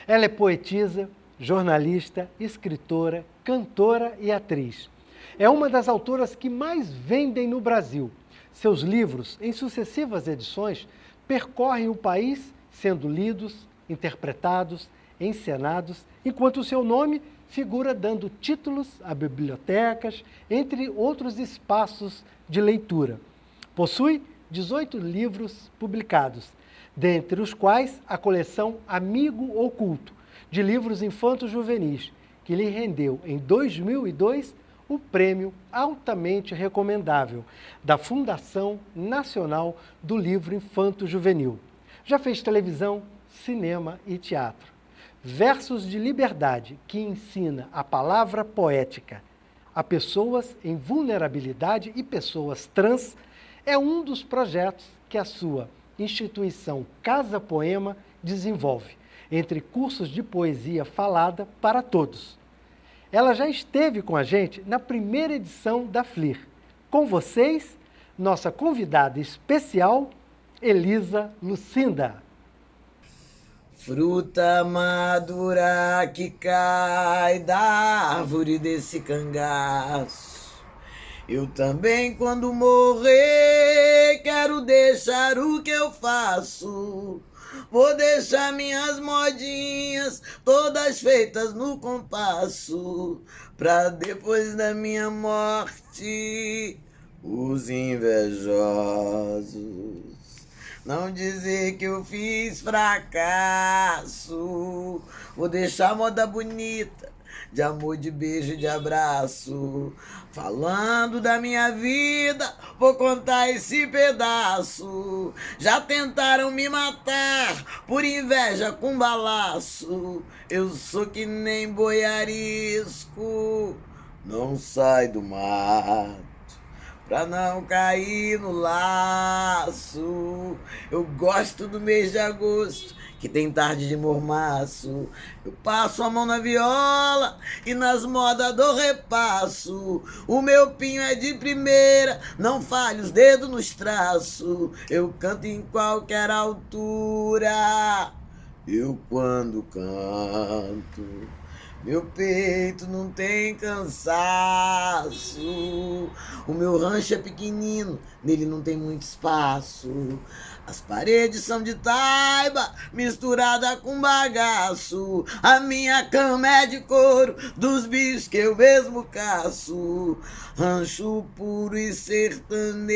Ela é poetisa, jornalista, escritora, cantora e atriz. É uma das autoras que mais vendem no Brasil. Seus livros, em sucessivas edições, percorrem o país sendo lidos, interpretados, encenados, enquanto o seu nome figura dando títulos a bibliotecas, entre outros espaços de leitura. Possui 18 livros publicados, dentre os quais a coleção Amigo Oculto, de livros infanto-juvenis, que lhe rendeu, em 2002, o prêmio altamente recomendável da Fundação Nacional do Livro Infanto-Juvenil. Já fez televisão, cinema e teatro. Versos de Liberdade, que ensina a palavra poética a pessoas em vulnerabilidade e pessoas trans, é um dos projetos que a sua instituição Casa Poema desenvolve, entre cursos de poesia falada para todos. Ela já esteve com a gente na primeira edição da FLIR. Com vocês, nossa convidada especial, Elisa Lucinda. Fruta madura que cai da árvore desse cangaço. Eu também, quando morrer, quero deixar o que eu faço. Vou deixar minhas modinhas todas feitas no compasso, pra depois da minha morte os invejosos não dizer que eu fiz fracasso. Vou deixar moda bonita de amor, de beijo e de abraço. Falando da minha vida, vou contar esse pedaço. Já tentaram me matar por inveja com balaço. Eu sou que nem boi arisco, não sai do mato pra não cair no laço. Eu gosto do mês de agosto, que tem tarde de mormaço. Eu passo a mão na viola e nas modas do repasso. O meu pinho é de primeira, não falho os dedos nos traços. Eu canto em qualquer altura, eu quando canto meu peito não tem cansaço. O meu rancho é pequenino, nele não tem muito espaço. As paredes são de taiba, misturada com bagaço. A minha cama é de couro, dos bichos que eu mesmo caço. Rancho puro e sertanejo,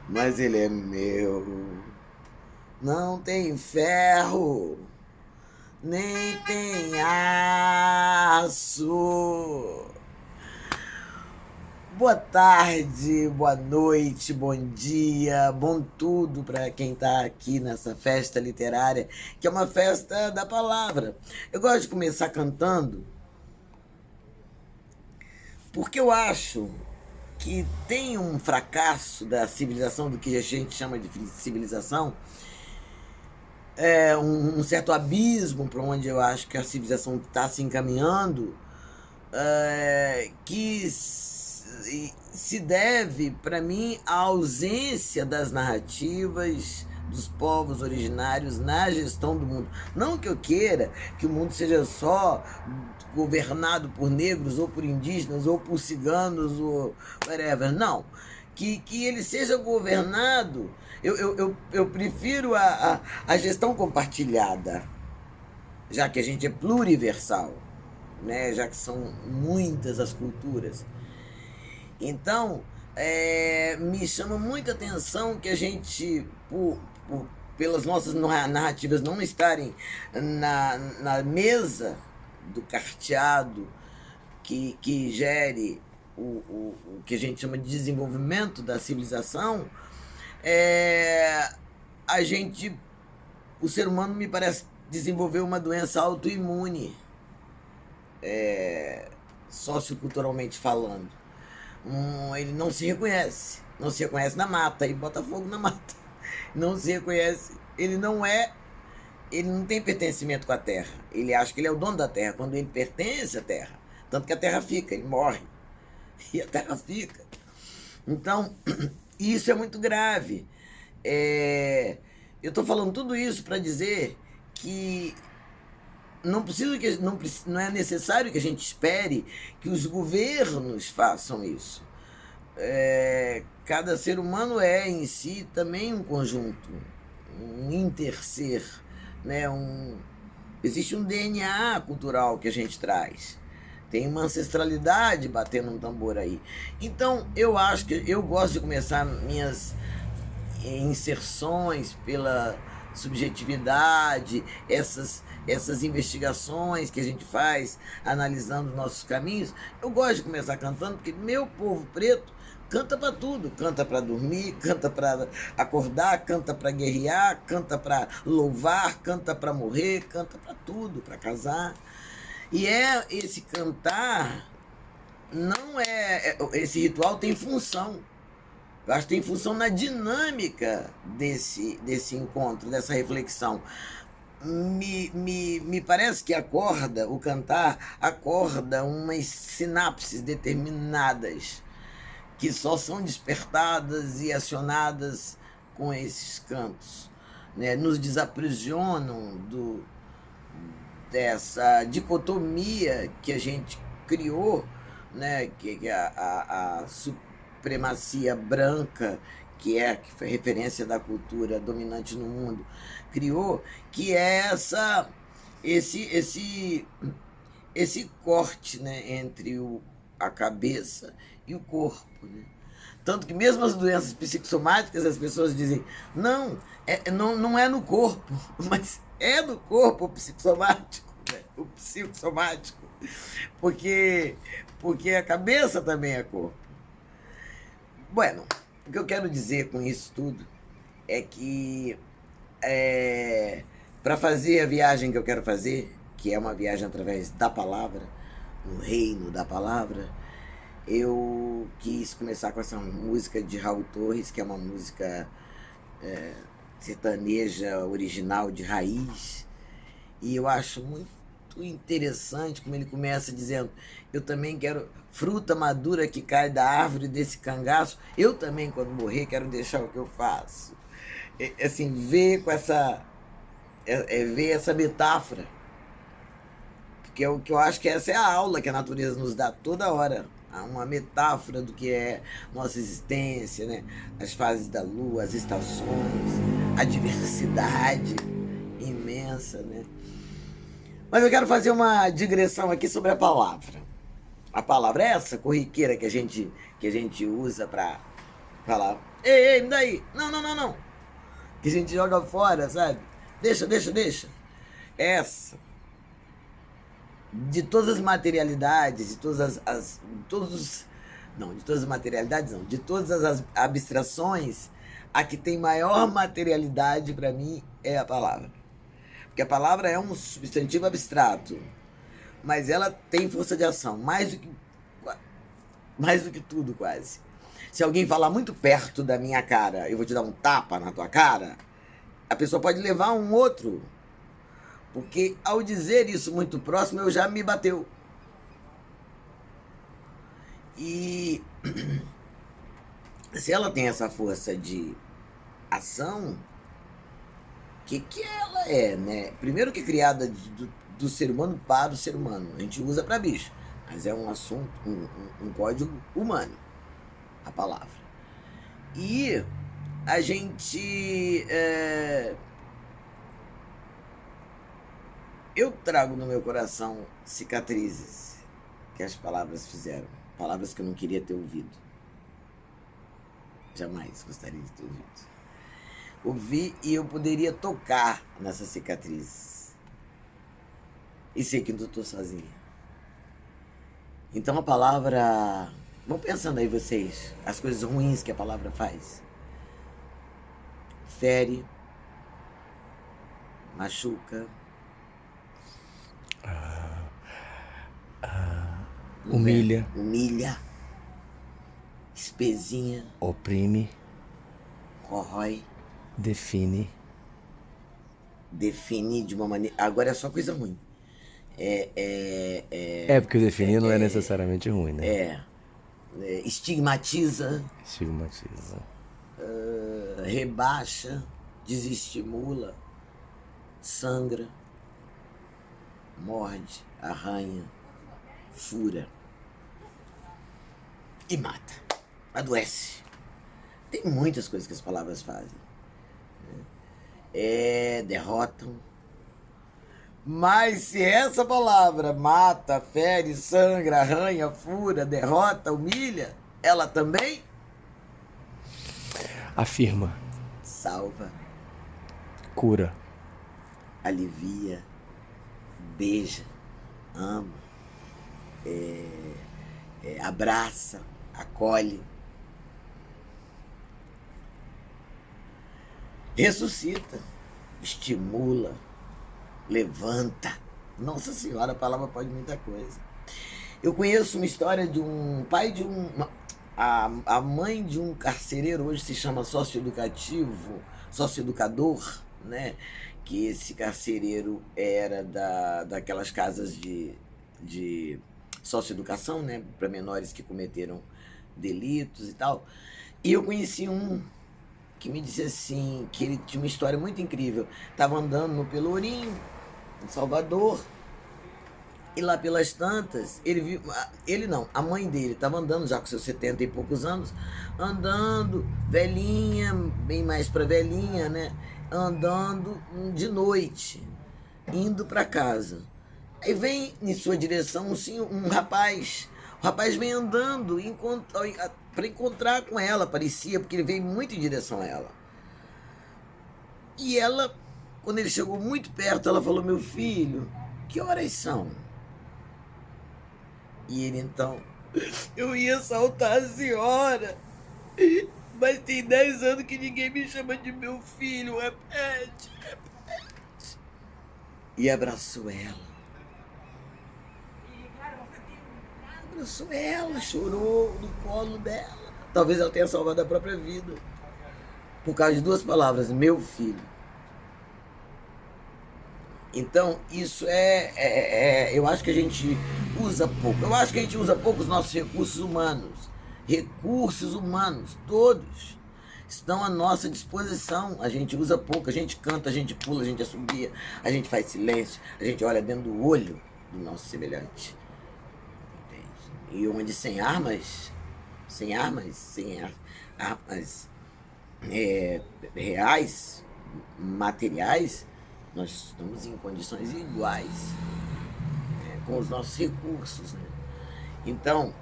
mas ele é meu. Não tem ferro, nem tem aço. Boa tarde, boa noite, bom dia, bom tudo para quem está aqui nessa festa literária, que é uma festa da palavra. Eu gosto de começar cantando, porque eu acho que tem um fracasso da civilização, do que a gente chama de civilização, um certo abismo para onde eu acho que a civilização está se encaminhando, que se deve, para mim, à ausência das narrativas dos povos originários na gestão do mundo. Não que eu queira que o mundo seja só governado por negros, ou por indígenas, ou por ciganos, ou whatever. Não. Que ele seja governado. Eu prefiro a gestão compartilhada, já que a gente é pluriversal, né? Já que são muitas as culturas. Então, me chama muita atenção que a gente, pelas nossas narrativas não estarem na mesa do carteado que gere o que a gente chama de desenvolvimento da civilização, o ser humano, me parece, desenvolveu uma doença autoimune, socioculturalmente falando. Ele não se reconhece na mata, e bota fogo na mata. Não se reconhece, ele não tem pertencimento com a terra. Ele acha que ele é o dono da terra, quando ele pertence à terra. Tanto que a terra fica, ele morre. E a terra fica. Então, isso é muito grave. eu estou falando tudo isso para dizer que não é necessário que a gente espere que os governos façam isso. Cada ser humano é em si também um conjunto, um interser, né? Existe um DNA cultural que a gente traz. Tem uma ancestralidade batendo um tambor aí. Então, eu acho que eu gosto de começar minhas inserções pela subjetividade, essas investigações que a gente faz analisando nossos caminhos. Eu gosto de começar cantando porque meu povo preto canta para tudo, canta para dormir, canta para acordar, canta para guerrear, canta para louvar, canta para morrer, canta para tudo, para casar. E esse cantar não esse ritual tem função. Eu acho que tem função na dinâmica desse encontro, dessa reflexão. Me parece que o cantar acorda umas sinapses determinadas que só são despertadas e acionadas com esses cantos, né? Nos desaprisionam dessa dicotomia que a gente criou, né? Que a supremacia branca, que é referência da cultura dominante no mundo, criou, que é esse corte, né, entre a cabeça e o corpo, né? Tanto que mesmo as doenças psicossomáticas, as pessoas dizem, não é no corpo, mas é no corpo o psicossomático, né? O psicossomático, porque a cabeça também é corpo. Bueno, o que eu quero dizer com isso tudo é que para fazer a viagem que eu quero fazer, que é uma viagem através da palavra, no reino da palavra, eu quis começar com essa música de Raul Torres, que é uma música sertaneja original de raiz, e eu acho muito interessante como ele começa dizendo: eu também quero fruta madura que cai da árvore desse cangaço, eu também quando morrer quero deixar o que eu faço. Assim, ver essa metáfora, porque o que eu acho que essa é a aula que a natureza nos dá toda hora, uma metáfora do que é nossa existência, né? As fases da lua, as estações, a diversidade imensa, né? Mas eu quero fazer uma digressão aqui sobre a palavra. A palavra é essa corriqueira que a gente usa para falar: ei, me dá aí. Não. Que a gente joga fora, sabe? Deixa. Essa. De todas as materialidades, de todas as abstrações, a que tem maior materialidade para mim é a palavra. Porque a palavra é um substantivo abstrato, mas ela tem força de ação, mais do que tudo, quase. Se alguém falar muito perto da minha cara, eu vou te dar um tapa na tua cara, a pessoa pode levar um outro, porque ao dizer isso muito próximo, eu já me bateu. E se ela tem essa força de ação, o que ela é, né? Primeiro que é criada do ser humano para o ser humano. A gente usa para bicho, mas é um assunto, um código humano, a palavra. E a gente... eu trago no meu coração cicatrizes que as palavras fizeram. Palavras que eu não queria ter ouvido. Jamais gostaria de ter ouvido. Ouvi e eu poderia tocar nessas cicatrizes. E sei que não estou sozinha. Então a palavra... vão pensando aí vocês, as coisas ruins que a palavra faz. Fere, machuca, humilha, espezinha, oprime, corrói, define de uma maneira... agora é só coisa ruim. Porque o definir não é necessariamente ruim, né? Estigmatiza, Estigmatiza. rebaixa, desestimula, sangra, morde, arranha, fura e mata, adoece. Tem muitas coisas que as palavras fazem. Derrotam. Mas se essa palavra mata, fere, sangra, arranha, fura, derrota, humilha, ela também afirma, salva, cura, alivia, beija, ama, abraça, acolhe, ressuscita, estimula, levanta. Nossa Senhora, a palavra pode muita coisa. Eu conheço uma história de um pai de um... A mãe de um carcereiro, hoje se chama sócio-educador, né? Que esse carcereiro era daquelas casas de socioeducação, né? Para menores que cometeram delitos e tal. E eu conheci um que me disse assim, que ele tinha uma história muito incrível. Estava andando no Pelourinho, em Salvador, e lá pelas tantas, ele viu, a mãe dele estava andando já com seus 70 e poucos anos, andando, velhinha, bem mais para velhinha, né? Andando de noite, indo para casa. Aí vem em sua direção um rapaz. O rapaz vem andando para encontrar com ela, parecia, porque ele veio muito em direção a ela. E ela, quando ele chegou muito perto, ela falou: meu filho, que horas são? E ele então: eu ia assaltar a senhora, mas tem 10 anos que ninguém me chama de meu filho, repete. E abraçou ela. Abraçou ela, chorou no colo dela. Talvez ela tenha salvado a própria vida por causa de 2 palavras: meu filho. Então, isso eu acho que a gente usa pouco. Eu acho que a gente usa pouco os nossos recursos humanos. Recursos humanos, todos, estão à nossa disposição. A gente usa pouco, a gente canta, a gente pula, a gente assobia, a gente faz silêncio, a gente olha dentro do olho do nosso semelhante. Entende? E onde sem armas reais, materiais, nós estamos em condições iguais, com os nossos recursos, né? Então,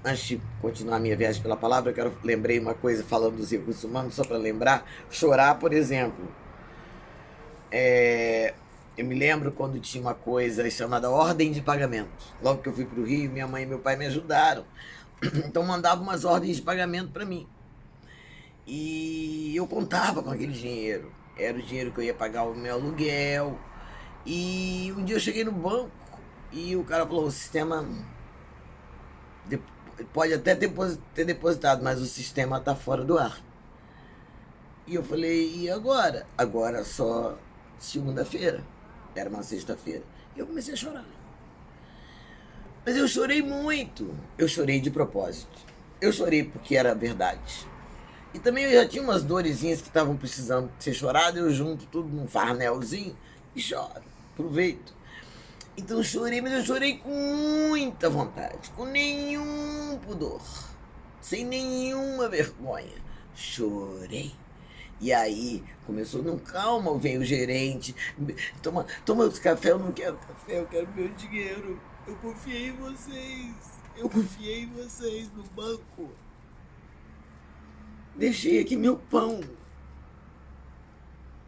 antes de continuar a minha viagem pela palavra, lembrei uma coisa falando dos recursos humanos, só para lembrar. Chorar, por exemplo. Eu me lembro quando tinha uma coisa chamada ordem de pagamento. Logo que eu fui para o Rio, minha mãe e meu pai me ajudaram. Então mandavam umas ordens de pagamento para mim. E eu contava com aquele dinheiro. Era o dinheiro que eu ia pagar o meu aluguel. E um dia eu cheguei no banco e o cara falou: o sistema pode até ter depositado, mas o sistema está fora do ar. E eu falei: e agora? Agora só segunda-feira. Era uma sexta-feira. E eu comecei a chorar. Mas eu chorei muito. Eu chorei de propósito. Eu chorei porque era verdade. E também eu já tinha umas dorezinhas que estavam precisando ser choradas. Eu junto tudo num farnelzinho e choro. Aproveito. Então eu chorei, mas eu chorei com muita vontade. Com nenhum pudor. Sem nenhuma vergonha. Chorei. E aí começou: não, calma, veio o gerente. Toma esse café, eu não quero café, eu quero meu dinheiro. Eu confiei em vocês. Eu confiei em vocês no banco. Deixei aqui meu pão.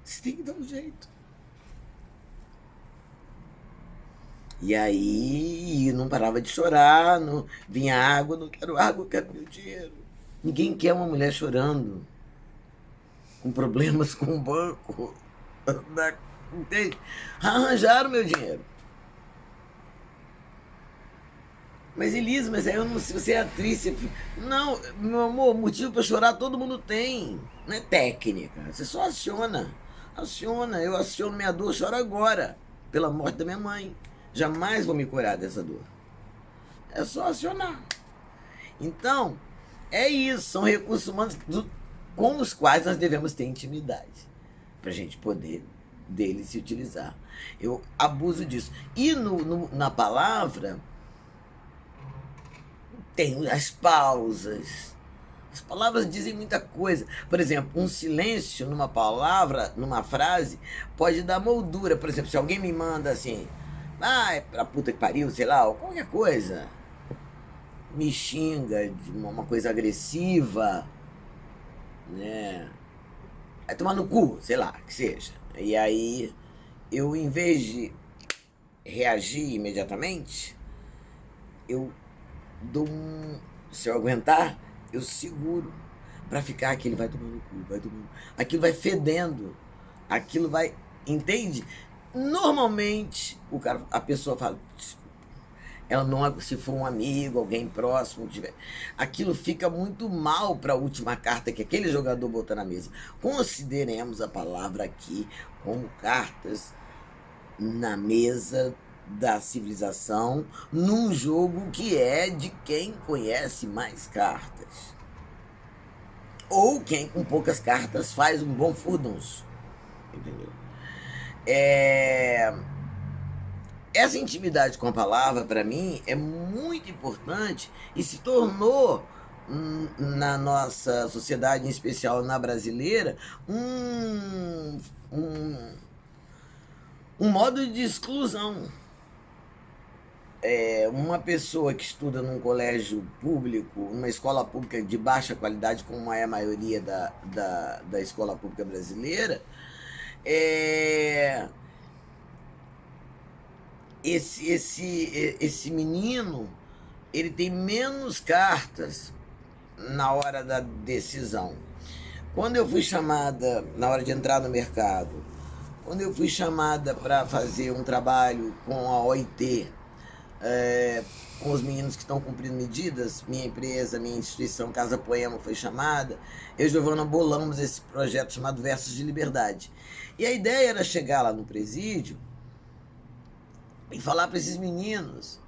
Você tem que dar um jeito. E aí não parava de chorar, não vinha água, não quero água, eu quero meu dinheiro. Ninguém quer uma mulher chorando, com problemas com o banco. Entende? Arranjaram meu dinheiro. Mas Elisa, mas aí eu não sei, você é atriz. Não, meu amor, motivo para chorar todo mundo tem. Não é técnica. Você só aciona. Aciona, eu aciono minha dor, choro agora, pela morte da minha mãe. Jamais vou me curar dessa dor. É só acionar. Então, é isso, são recursos humanos com os quais nós devemos ter intimidade, para a gente poder dele se utilizar. Eu abuso disso. E na palavra, tem as pausas. As palavras dizem muita coisa. Por exemplo, um silêncio numa palavra, numa frase, pode dar moldura. Por exemplo, se alguém me manda assim, é pra puta que pariu, sei lá, ou qualquer coisa, me xinga de uma coisa agressiva, né? Vai tomar no cu, sei lá, que seja. E aí, eu, em vez de reagir imediatamente, eu dou se eu aguentar, eu seguro para ficar aquilo vai tomar no cu, vai tomando, aquilo vai fedendo, aquilo vai, entende? Normalmente a pessoa fala, ela não, se for um amigo, alguém próximo, tiver, aquilo fica muito mal para a última carta que aquele jogador botou na mesa. Consideremos a palavra aqui como cartas na mesa da civilização, num jogo que é de quem conhece mais cartas. Ou quem com poucas cartas faz um bom furdunço. Entendeu? Essa intimidade com a palavra, para mim, é muito importante e se tornou, na nossa sociedade, em especial na brasileira, um modo de exclusão. Uma pessoa que estuda num colégio público, numa escola pública de baixa qualidade, como é a maioria da escola pública brasileira, esse menino, ele tem menos cartas na hora da decisão. Quando eu fui chamada, na hora de entrar no mercado, quando eu fui chamada para fazer um trabalho com a OIT, com os meninos que estão cumprindo medidas, minha empresa, minha instituição Casa Poema foi chamada, eu e Giovana bolamos esse projeto chamado Versos de Liberdade. E a ideia era chegar lá no presídio e falar para esses meninos,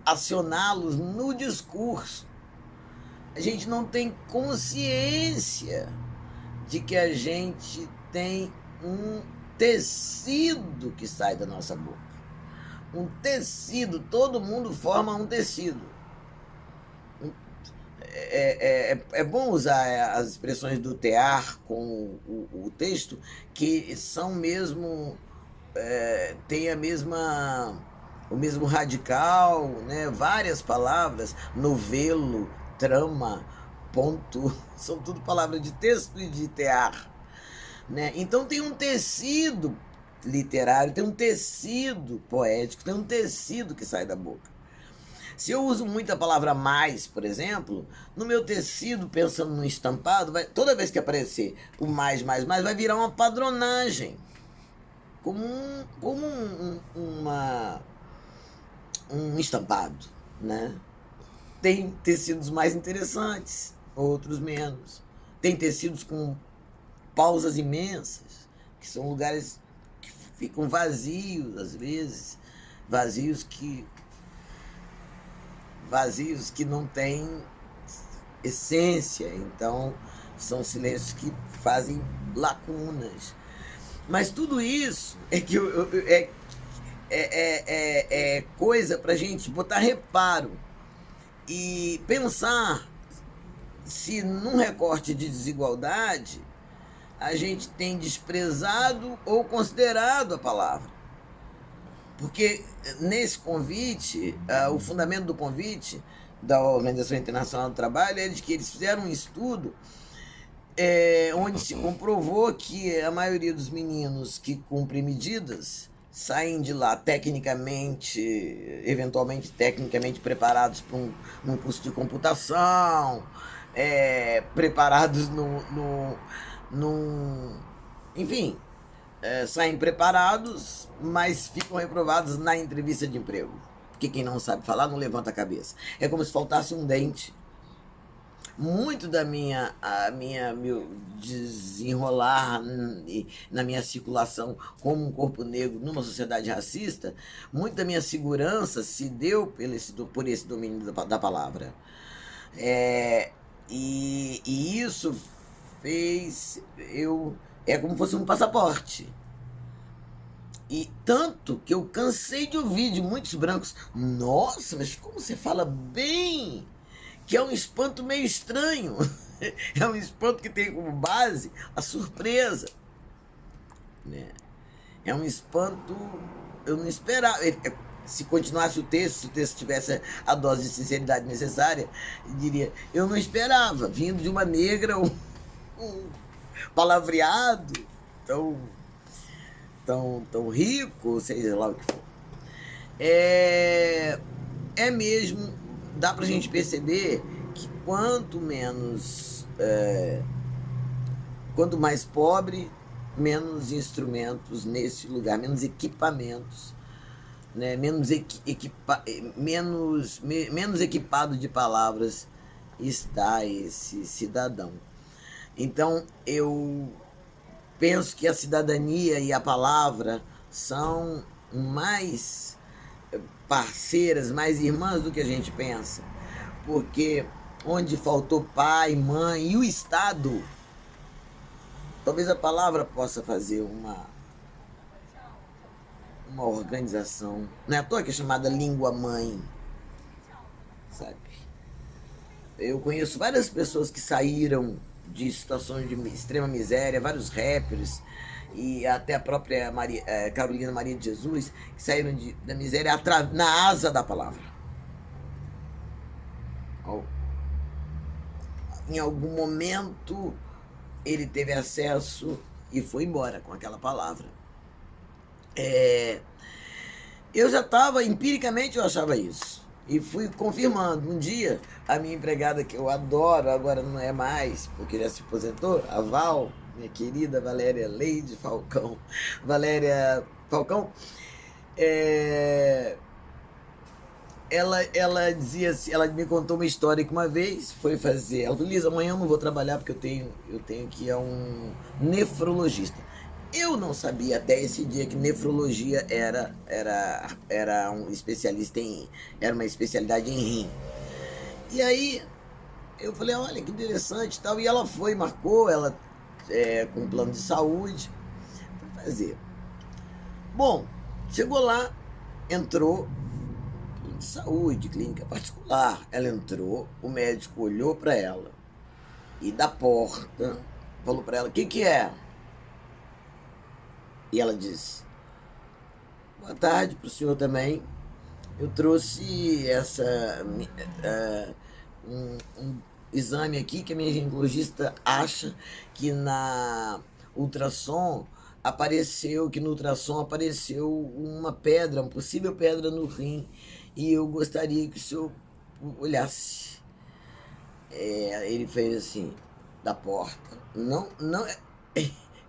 acioná-los no discurso. A gente não tem consciência de que a gente tem um tecido que sai da nossa boca. Um tecido, todo mundo forma um tecido. É bom usar as expressões do Tear com o texto, que são mesmo, tem o mesmo radical, né? Várias palavras, novelo, trama, ponto, são tudo palavras de texto e de tear, né? Então tem um tecido literário, tem um tecido poético, tem um tecido que sai da boca. Se eu uso muito a palavra mais, por exemplo, no meu tecido, pensando no estampado, toda vez que aparecer o mais, vai virar uma padronagem, como um estampado, né? Tem tecidos mais interessantes, outros menos. Tem tecidos com pausas imensas, que são lugares que ficam vazios, às vezes, vazios que não têm essência, então são silêncios que fazem lacunas. Mas tudo isso é coisa para a gente botar reparo e pensar se num recorte de desigualdade a gente tem desprezado ou considerado a palavra. Porque nesse convite, o fundamento do convite da Organização Internacional do Trabalho é de que eles fizeram um estudo onde se comprovou que a maioria dos meninos que cumprem medidas saem de lá eventualmente tecnicamente preparados para um curso de computação, preparados enfim, saem preparados, mas ficam reprovados na entrevista de emprego. Porque quem não sabe falar não levanta a cabeça. É como se faltasse um dente. Muito da meu desenrolar na minha circulação como um corpo negro numa sociedade racista, muito da minha segurança se deu por esse domínio da palavra. E isso fez eu... É como se fosse um passaporte. E tanto que eu cansei de ouvir de muitos brancos: nossa, mas como você fala bem! Que é um espanto meio estranho. É um espanto que tem como base a surpresa, né? É um espanto... Eu não esperava. Se continuasse o texto, se o texto tivesse a dose de sinceridade necessária, eu diria: eu não esperava, vindo de uma negra, um palavreado tão rico, seja lá o que for. É mesmo, dá pra gente perceber que quanto mais pobre, menos instrumentos nesse lugar, menos equipamentos, né? Menos equipado de palavras está esse cidadão. Então, eu penso que a cidadania e a palavra são mais parceiras, mais irmãs do que a gente pensa. Porque onde faltou pai, mãe e o Estado, talvez a palavra possa fazer uma organização. Não é à toa que é chamada língua mãe, sabe? Eu conheço várias pessoas que saíram de situações de extrema miséria, vários rappers e até a própria Carolina Maria de Jesus, que saíram da miséria na asa da palavra. Em algum momento ele teve acesso e foi embora com aquela palavra. Eu já estava, empiricamente eu achava isso. E fui confirmando. Um dia, a minha empregada, que eu adoro, agora não é mais, porque já se aposentou, a Val, minha querida Valéria Leide Falcão. Valéria Falcão, ela dizia assim, ela me contou uma história que uma vez foi fazer. Ela falou: Lisa, amanhã eu não vou trabalhar porque eu tenho que ir a um nefrologista. Eu não sabia até esse dia que nefrologia era um especialista era uma especialidade em rim. E aí eu falei: olha que interessante e tal. E ela foi, marcou, ela com um plano de saúde, foi fazer. Bom, chegou lá, entrou, plano de saúde, clínica particular. Ela entrou, o médico olhou para ela e da porta falou para ela: o que é? E ela disse: boa tarde para o senhor também. Eu trouxe um exame aqui que a minha ginecologista acha que na ultrassom apareceu uma pedra, uma possível pedra no rim, e eu gostaria que o senhor olhasse. Ele fez assim, da porta. Não,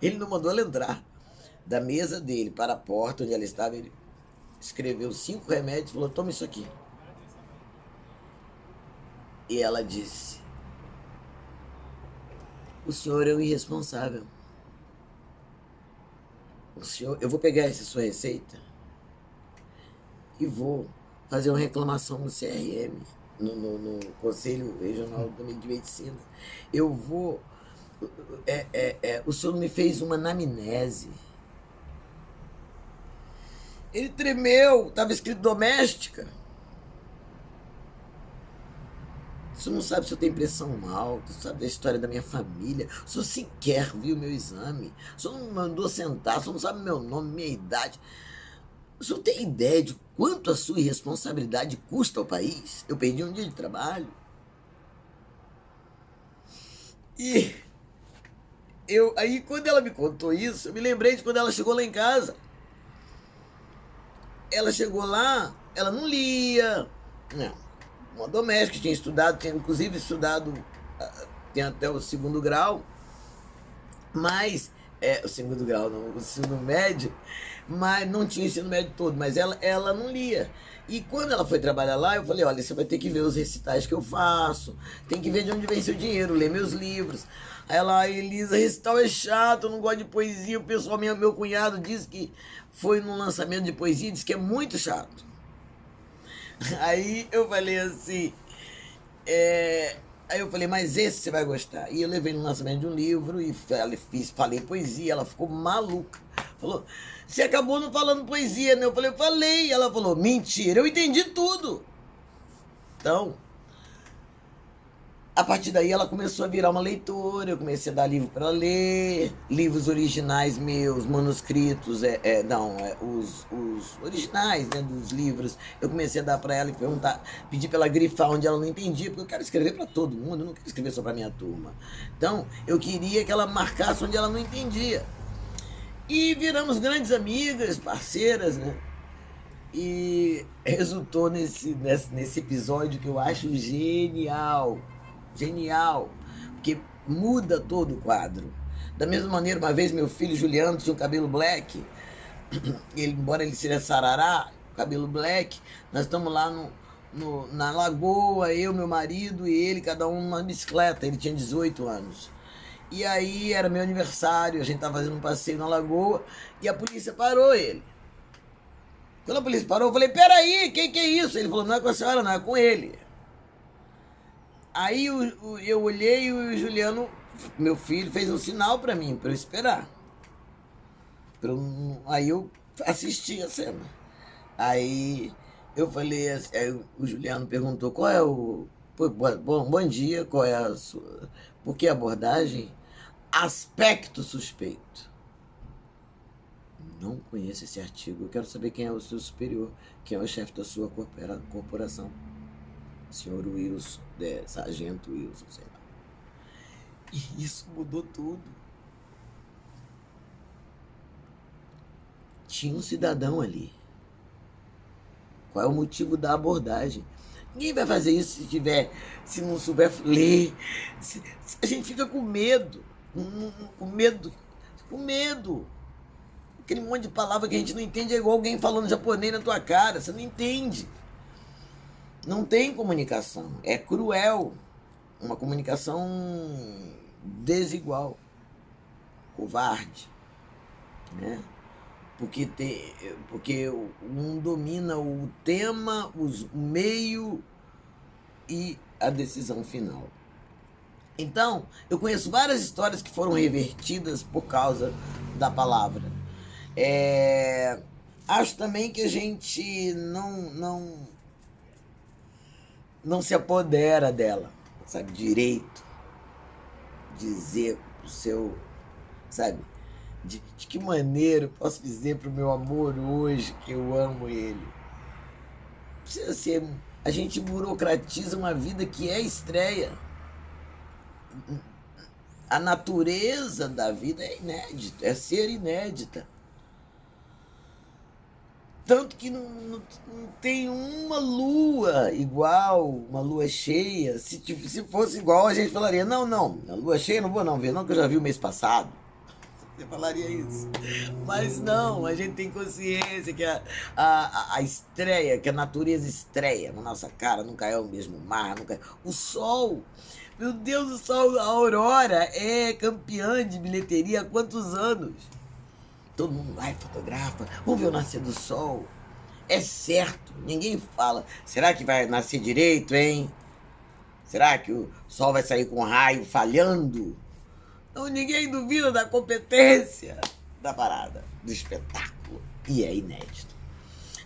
ele não mandou ela entrar. Da mesa dele para a porta onde ela estava, ele escreveu 5 remédios e falou: toma isso aqui. E ela disse: o senhor é um irresponsável. Eu vou pegar essa sua receita e vou fazer uma reclamação no CRM, no Conselho Regional de Medicina. Eu vou... o senhor me fez uma anamnese. Ele tremeu, estava escrito doméstica. O senhor não sabe se eu tenho pressão alta, o senhor sabe da história da minha família, o senhor sequer viu meu exame, o senhor não mandou sentar, o senhor não sabe meu nome, minha idade. O senhor tem ideia de quanto a sua irresponsabilidade custa ao país? Eu perdi um dia de trabalho. E aí, quando ela me contou isso, eu me lembrei de quando ela chegou lá em casa. Ela chegou lá, ela não lia, não. Uma doméstica, tinha estudado, tinha inclusive estudado, tem até o 2º grau, mas, o 2º grau, não, o ensino médio, mas não tinha o ensino médio todo, mas ela não lia. E quando ela foi trabalhar lá, eu falei: olha, você vai ter que ver os recitais que eu faço, tem que ver de onde vem seu dinheiro, ler meus livros. Aí ela: Elisa, recital é chato, eu não gosto de poesia, o pessoal, meu cunhado disse que foi num lançamento de poesia, disse que é muito chato. Aí eu falei assim, Aí eu falei, mas esse você vai gostar. E eu levei no lançamento de um livro e falei poesia, ela ficou maluca. Falou, você acabou não falando poesia, né? Eu falei. Ela falou, mentira, eu entendi tudo. Então, a partir daí ela começou a virar uma leitora, eu comecei a dar livro para ela ler, livros originais meus, manuscritos, os originais, né, dos livros, eu comecei a dar para ela e perguntar, pedir para ela grifar onde ela não entendia, porque eu quero escrever para todo mundo, eu não quero escrever só para minha turma. Então, eu queria que ela marcasse onde ela não entendia. E viramos grandes amigas, parceiras, né? E resultou nesse episódio que eu acho genial, porque muda todo o quadro. Da mesma maneira, uma vez meu filho Juliano tinha um cabelo black, embora ele seja sarará, cabelo black, nós estamos lá na lagoa, eu, meu marido e ele, cada um numa bicicleta, ele tinha 18 anos. E aí era meu aniversário, a gente estava fazendo um passeio na lagoa e a polícia parou ele. Quando a polícia parou, eu falei, peraí, que é isso? Ele falou, não é com a senhora, não, é com ele. Aí eu olhei e o Juliano, meu filho, fez um sinal pra mim, pra eu esperar. Aí eu assisti a cena. Aí eu falei, aí o Juliano perguntou, qual é o... Bom dia, qual é a sua... Por que abordagem? Aspecto suspeito. Não conheço esse artigo. Eu quero saber quem é o seu superior, quem é o chefe da sua corporação. Senhor Wilson, Sargento Wilson, sei lá. E isso mudou tudo. Tinha um cidadão ali. Qual é o motivo da abordagem? Ninguém vai fazer isso se não souber ler. A gente fica com medo. Com medo. Aquele monte de palavra que a gente não entende é igual alguém falando japonês na tua cara. Você não entende. Não tem comunicação. É cruel. Uma comunicação desigual. Covarde. Né? Porque um domina o tema, o meio e a decisão final. Então, eu conheço várias histórias que foram revertidas por causa da palavra. Acho também que a gente não se apodera dela, sabe? Direito. Dizer o seu, sabe? De que maneira eu posso dizer pro meu amor hoje que eu amo ele? Precisa ser... A gente burocratiza uma vida que é estreia. A natureza da vida é inédita, é ser inédita. Tanto que não tem uma lua igual, uma lua cheia. Se fosse igual, a gente falaria, não, a lua cheia não vou não ver, não, que eu já vi o mês passado. Você falaria isso. Mas não, a gente tem consciência que a estreia, que a natureza estreia na nossa cara, nunca é o mesmo mar, nunca é. O sol, meu Deus do céu, a Aurora é campeã de bilheteria há quantos anos? Todo mundo vai, fotografa, vamos ver o nascer do sol. É certo, ninguém fala, será que vai nascer direito, hein? Será que o sol vai sair com raio falhando? Então ninguém duvida da competência da parada, do espetáculo. E é inédito.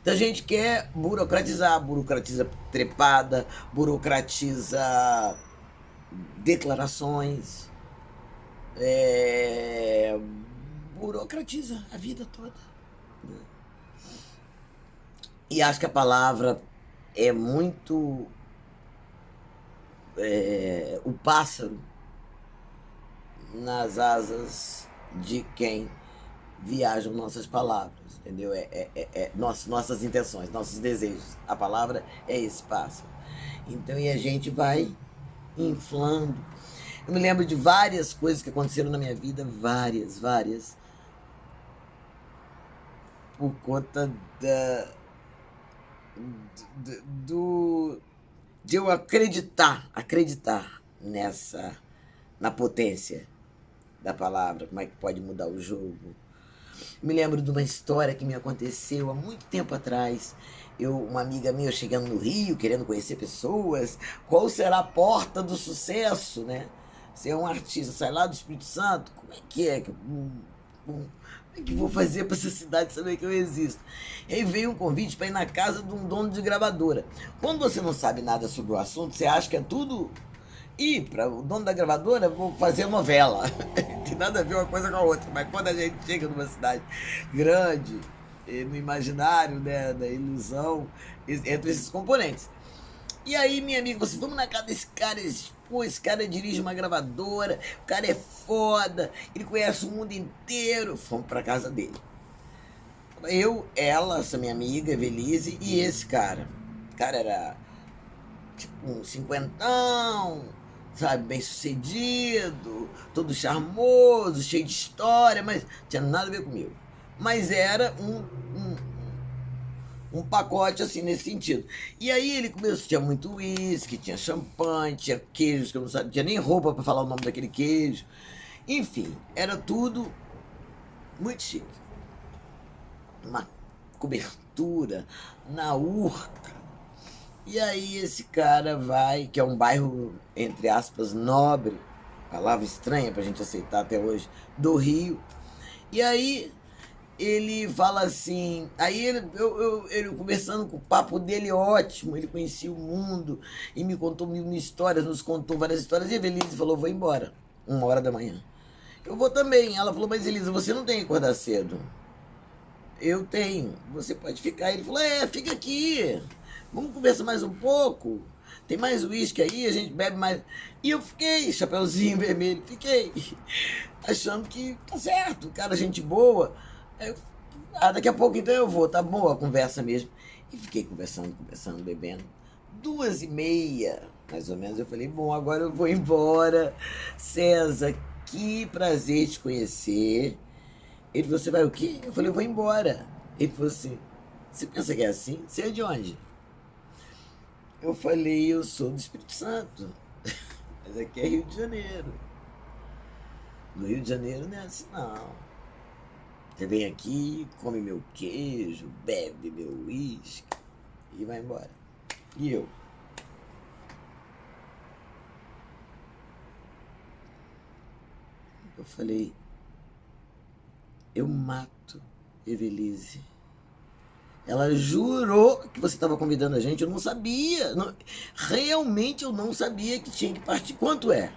Então a gente quer burocratiza trepada, burocratiza declarações, burocratiza a vida toda. E acho que a palavra é muito... o pássaro nas asas de quem viajam nossas palavras, entendeu? Nossas intenções, nossos desejos. A palavra é esse pássaro. Então, e a gente vai inflando. Eu me lembro de várias coisas que aconteceram na minha vida, várias, por conta de eu acreditar na potência da palavra, como é que pode mudar o jogo. Me lembro de uma história que me aconteceu há muito tempo atrás. uma amiga minha chegando no Rio, querendo conhecer pessoas, qual será a porta do sucesso, né? Você é um artista, sai lá do Espírito Santo, como é que é? Como é que vou fazer para essa cidade saber que eu existo? E aí veio um convite para ir na casa de um dono de gravadora. Quando você não sabe nada sobre o assunto, você acha que é tudo... E para o dono da gravadora, vou fazer novela. Não tem nada a ver uma coisa com a outra. Mas quando a gente chega numa cidade grande, no imaginário, né, da ilusão, entre esses componentes. E aí, minha amiga, você vamos na casa desse cara, pô, esse cara dirige uma gravadora, o cara é foda, ele conhece o mundo inteiro. Fomos pra casa dele. Eu, ela, essa minha amiga, Evelise, e esse cara. O cara era tipo um cinquentão, sabe, bem sucedido, todo charmoso, cheio de história, mas não tinha nada a ver comigo. Mas era um pacote assim nesse sentido. E aí ele começou, tinha muito uísque, tinha champanhe, tinha queijos que eu não sabia, tinha nem roupa para falar o nome daquele queijo. Enfim, era tudo muito chique. Uma cobertura na Urca. E aí esse cara vai, que é um bairro, entre aspas, nobre, palavra estranha pra gente aceitar até hoje, do Rio. E aí ele fala assim, aí ele conversando com o papo dele ótimo, ele conhecia o mundo e me contou mil histórias, nos contou várias histórias, e a Elisa falou, vou embora, 1h da manhã. Eu vou também. Ela falou, mas Elisa, você não tem que acordar cedo. Eu tenho, você pode ficar. Ele falou, fica aqui, vamos conversar mais um pouco, tem mais uísque aí, a gente bebe mais. E eu fiquei, chapeuzinho vermelho, fiquei, achando que tá certo, cara, gente boa. Daqui a pouco então eu vou, tá boa a conversa mesmo. E fiquei conversando, bebendo. 2h30, mais ou menos, eu falei, bom, agora eu vou embora. César, que prazer te conhecer. Ele falou, você vai o quê? Eu falei, eu vou embora. Ele falou assim, você pensa que é assim? Você é de onde? Eu falei, eu sou do Espírito Santo. Mas aqui é Rio de Janeiro. No Rio de Janeiro não é assim, não. Você vem aqui, come meu queijo, bebe meu uísque e vai embora. E eu? Eu falei, eu mato Evelise. Ela jurou que você estava convidando a gente, eu não sabia. Realmente eu não sabia que tinha que partir. Quanto é?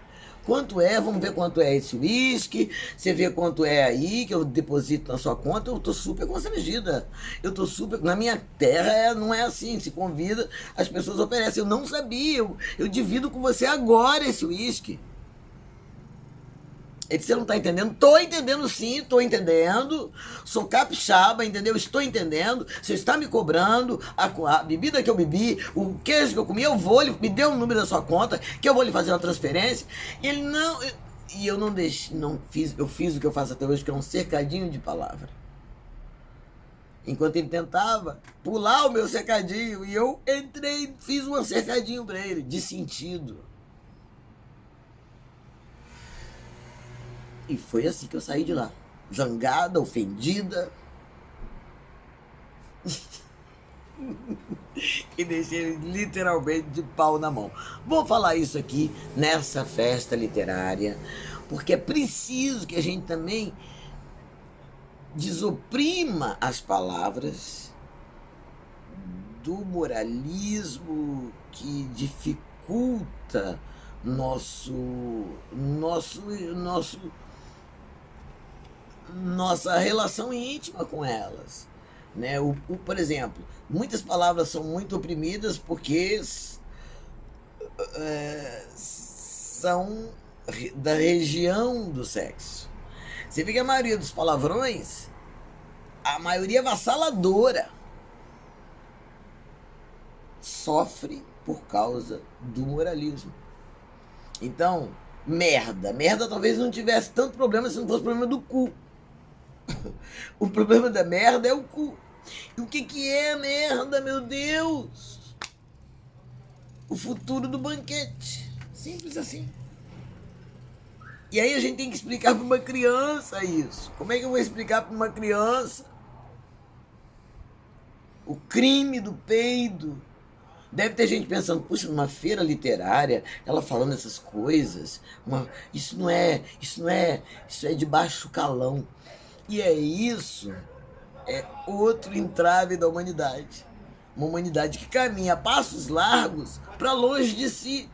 Quanto é? Vamos ver quanto é esse uísque. Você vê quanto é aí que eu deposito na sua conta. Eu tô super constrangida. Eu tô super... Na minha terra não é assim. Se convida, as pessoas oferecem. Eu não sabia. Eu divido com você agora esse uísque. Ele disse, você não tá entendendo? Tô entendendo sim, tô entendendo. Sou capixaba, entendeu? Estou entendendo. Você está me cobrando a bebida que eu bebi, o queijo que eu comi, eu vou, ele me deu o número da sua conta, que eu vou lhe fazer uma transferência. E ele não... E eu não deixei, eu fiz o que eu faço até hoje, que é um cercadinho de palavra. Enquanto ele tentava pular o meu cercadinho, e eu entrei, fiz um cercadinho para ele, de sentido. E foi assim que eu saí de lá. Zangada, ofendida. E deixei ele literalmente de pau na mão. Vou falar isso aqui nessa festa literária, porque é preciso que a gente também desoprima as palavras do moralismo que dificulta nossa relação íntima com elas, né? Por exemplo, muitas palavras são muito oprimidas porque são da região do sexo. Você vê que a maioria dos palavrões, a maioria avassaladora, sofre por causa do moralismo. Então, merda talvez não tivesse tanto problema se não fosse problema do cu. O problema da merda é o cu. E o que é merda, meu Deus? O futuro do banquete. Simples assim. E aí a gente tem que explicar para uma criança isso. Como é que eu vou explicar para uma criança o crime do peido. Deve ter gente pensando, puxa, numa feira literária, ela falando essas coisas, isso é de baixo calão. E é outro entrave da humanidade. Uma humanidade que caminha a passos largos para longe de si.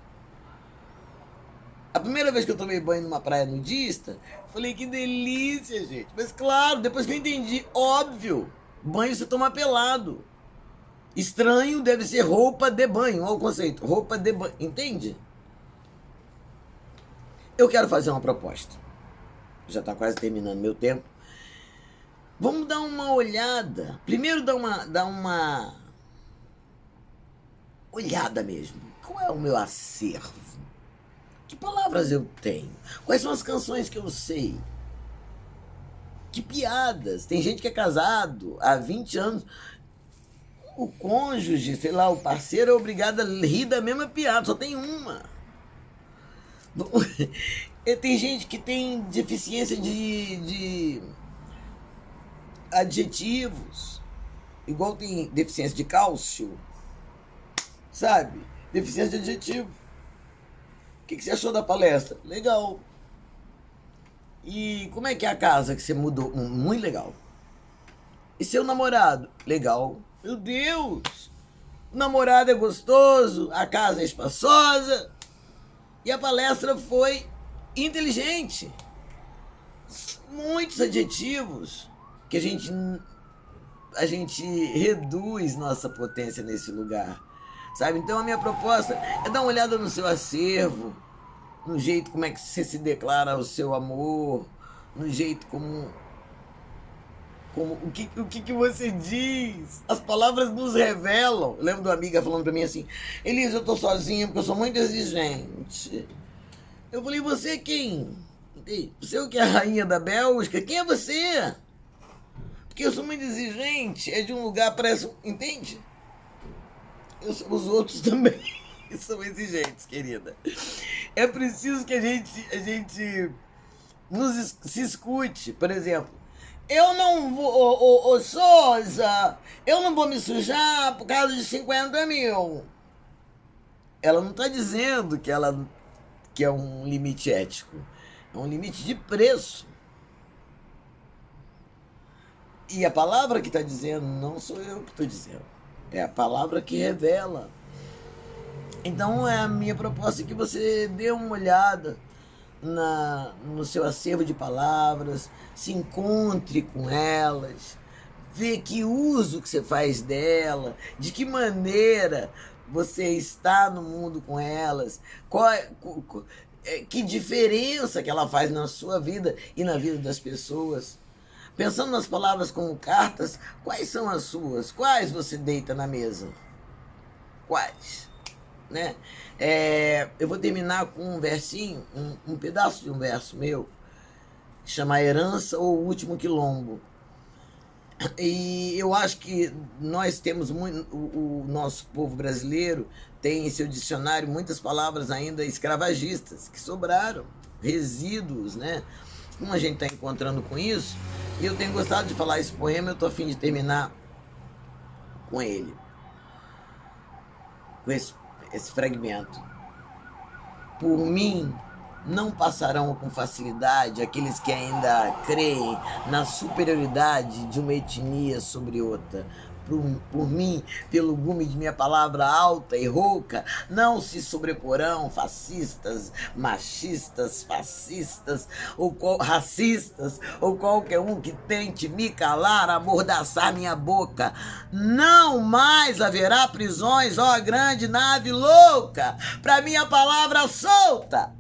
A primeira vez que eu tomei banho numa praia nudista, falei, que delícia, gente. Mas claro, depois que eu entendi, óbvio, banho você toma pelado. Estranho deve ser roupa de banho, olha o conceito, roupa de banho, entende? Eu quero fazer uma proposta. Já está quase terminando meu tempo. Vamos dar uma olhada. Primeiro dar uma olhada mesmo. Qual é o meu acervo? Que palavras eu tenho? Quais são as canções que eu sei? Que piadas? Tem gente que é casado há 20 anos. O cônjuge, sei lá, o parceiro é obrigado a rir da mesma piada, só tem uma. Tem gente que tem deficiência de adjetivos, igual tem deficiência de cálcio, sabe? Deficiência de adjetivo. O que você achou da palestra? Legal. E como é que é a casa que você mudou? Muito legal. E seu namorado? Legal. Meu Deus! O namorado é gostoso, a casa é espaçosa e a palestra foi inteligente. Muitos adjetivos que a gente reduz nossa potência nesse lugar, sabe? Então a minha proposta é dar uma olhada no seu acervo, no jeito como é que você se declara o seu amor, no jeito como o que você diz. As palavras nos revelam. Eu lembro de uma amiga falando pra mim assim, Elisa, eu tô sozinha porque eu sou muito exigente. Eu falei, você é quem? Você é o que é a rainha da Bélgica? Quem é você? Porque eu sou muito exigente. É de um lugar, parece... Entende? Os outros também são exigentes, querida. É preciso que a gente se escute. Por exemplo, eu não vou, ô Souza, eu não vou me sujar por causa de 50 mil. Ela não está dizendo que é um limite ético. É um limite de preço. E a palavra que está dizendo, não sou eu que estou dizendo. É a palavra que revela. Então é a minha proposta que você dê uma olhada no seu acervo de palavras, se encontre com elas, vê que uso que você faz dela, de que maneira você está no mundo com elas, que diferença que ela faz na sua vida e na vida das pessoas. Pensando nas palavras como cartas, quais são as suas? Quais você deita na mesa? Quais? Né? Eu vou terminar com um versinho, um pedaço de um verso meu, que chama Herança ou o Último Quilombo. E eu acho que nós temos muito, o nosso povo brasileiro tem em seu dicionário muitas palavras ainda escravagistas, que sobraram, resíduos, né? Como a gente está encontrando com isso, e eu tenho gostado de falar esse poema, eu estou a fim de terminar com ele, com esse fragmento. Por mim, não passarão com facilidade aqueles que ainda creem na superioridade de uma etnia sobre outra. Por mim, pelo gume de minha palavra alta e rouca, não se sobreporão fascistas, machistas, fascistas, ou racistas, ou qualquer um que tente me calar, amordaçar minha boca. Não mais haverá prisões, ó grande nave louca, pra minha palavra solta.